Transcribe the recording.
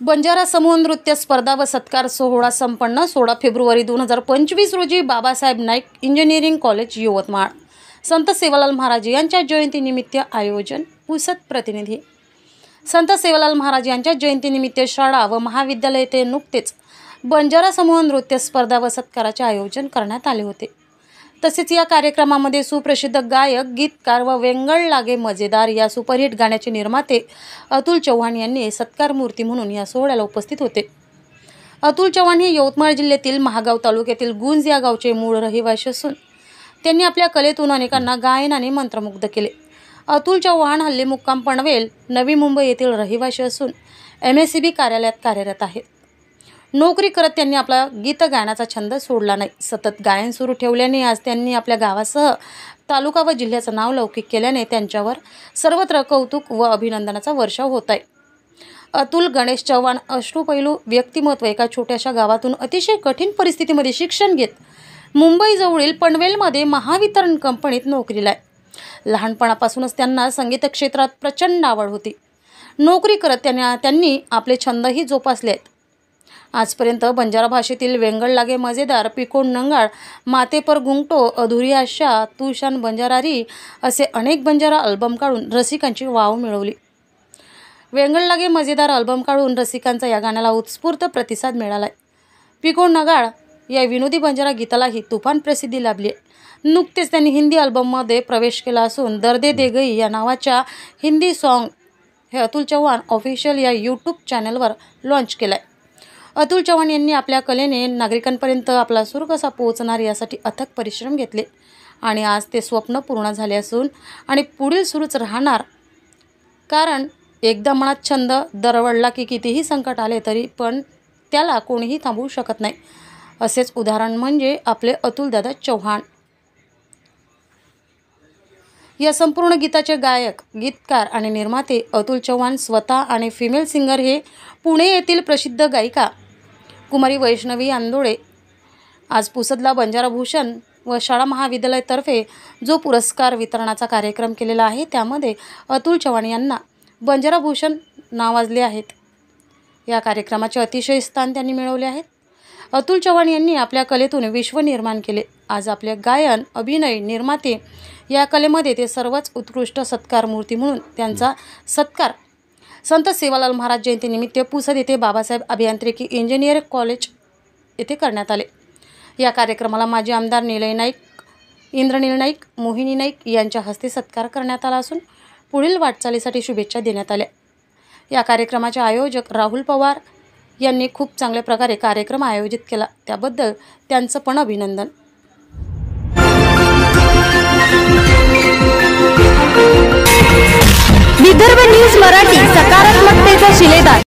बंजारा समूह नृत्य स्पर्धा व सत्कार सोहळा संपन्न 16 फेब्रुवारी 2025 रोजी बाबासाहेब नाईक इंजिनिअरिंग कॉलेज यवतमाळ. संत सेवालाल महाराज यांच्या जयंतीनिमित्त आयोजन. पुसद प्रतिनिधी. संत सेवालाल महाराज यांच्या जयंतीनिमित्त शाळा व महाविद्यालय येथे नुकतेच बंजारा समूह नृत्य स्पर्धा व सत्काराचे आयोजन करण्यात आले होते. तसेच या कार्यक्रमामध्ये सुप्रसिद्ध गायक, गीतकार व वेंगळ लागे मजेदार या सुपरहिट गाण्याचे निर्माते अतुल चव्हाण यांनी सत्कार मूर्ती म्हणून या सोहळ्याला उपस्थित होते. अतुल चव्हाण हे यवतमाळ जिल्ह्यातील महागाव तालुक्यातील गुंज या गावचे मूळ रहिवासी असून त्यांनी आपल्या कलेतून अनेकांना गायनाने मंत्रमुग्ध केले. अतुल चव्हाण हल्ली मुक्काम पनवेल, नवी मुंबई येथील रहिवासी असून MSCB कार्यालयात कार्यरत आहेत. नोकरी करत त्यांनी आपला गीत गायनाचा छंद सोडला नाही. सतत गायन सुरू ठेवल्याने आज त्यांनी आपल्या गावासह तालुका व जिल्ह्याचं नाव लौकिक केल्याने त्यांच्यावर सर्वत्र कौतुक व अभिनंदनाचा वर्षाव होत आहे. अतुल गणेश चव्हाण अष्टपैलू व्यक्तिमत्व एका छोट्याशा गावातून अतिशय कठीण परिस्थितीमध्ये शिक्षण घेत मुंबईजवळील पनवेलमध्ये महावितरण कंपनीत नोकरीला आहे. लहानपणापासूनच त्यांना संगीत क्षेत्रात प्रचंड आवड होती. नोकरी करत त्यांनी आपले छंदही जोपासले आहेत. आजपर्यंत बंजारा भाषेतील वेंगळ लागे मजेदार, पिकोण नंगाळ, माते पर गुंगटो, अधुरी आशा, तू शान बंजारारी असे अनेक बंजारा अल्बम काढून रसिकांची वाव मिळवली. वेंगळ लागे मजेदार अल्बम काढून रसिकांचा या गाण्याला उत्स्फूर्त प्रतिसाद मिळाला आहे. पिकोण नंगाळ या विनोदी बंजारा गीतालाही तुफान प्रसिद्धी लाभली आहे. नुकतेच त्यांनी हिंदी अल्बममध्ये प्रवेश केला असून दर्दे दे गई या नावाच्या हिंदी सॉन्ग हे अतुल चव्हाण ऑफिशियल या यूट्यूब चॅनलवर लॉन्च केलं आहे. अतुल चव्हाण यांनी आपल्या कलेने नागरिकांपर्यंत आपला सूर कसा पोहोचणार यासाठी अथक परिश्रम घेतले आणि आज ते स्वप्न पूर्ण झाले असून आणि पुढील सुरूच राहणार. कारण एकदा मनात छंद दरवळला की कितीही संकट आले तरी पण त्याला कोणीही थांबवू शकत नाही. असेच उदाहरण म्हणजे आपले अतुलदादा चव्हाण. या संपूर्ण गीताचे गायक, गीतकार आणि निर्माते अतुल चव्हाण स्वतः आणि फिमेल सिंगर हे पुणे येथील प्रसिद्ध गायिका कुमारी वैष्णवी आंदोळे. आज पुसदला बंजारा भूषण व शाळा महाविद्यालयातर्फे जो पुरस्कार वितरणाचा कार्यक्रम केलेला आहे त्यामध्ये अतुल चव्हाण यांना बंजारा भूषण नावाजले आहेत. या कार्यक्रमाचे अतिशय स्थान त्यांनी मिळवले आहेत. अतुल चव्हाण यांनी आपल्या कलेतून विश्व निर्माण केले. आज आपले गायन, अभिनय, निर्माते या कलेमध्ये ते सर्वच उत्कृष्ट सत्कार मूर्ती म्हणून त्यांचा सत्कार संत सेवालाल महाराज जयंतीनिमित्त पुसद येथे बाबासाहेब अभियांत्रिकी इंजिनिअरिंग कॉलेज येथे करण्यात आले. या कार्यक्रमाला माजी आमदार निलय नाईक, इंद्रनील नाईक, मोहिनी नाईक यांच्या हस्ते सत्कार करण्यात आला असून पुढील वाटचालीसाठी शुभेच्छा देण्यात आल्या. या कार्यक्रमाचे आयोजक राहुल पवार यांनी खूप चांगल्या प्रकारे कार्यक्रम आयोजित केला त्याबद्दल त्यांचं पण अभिनंदन.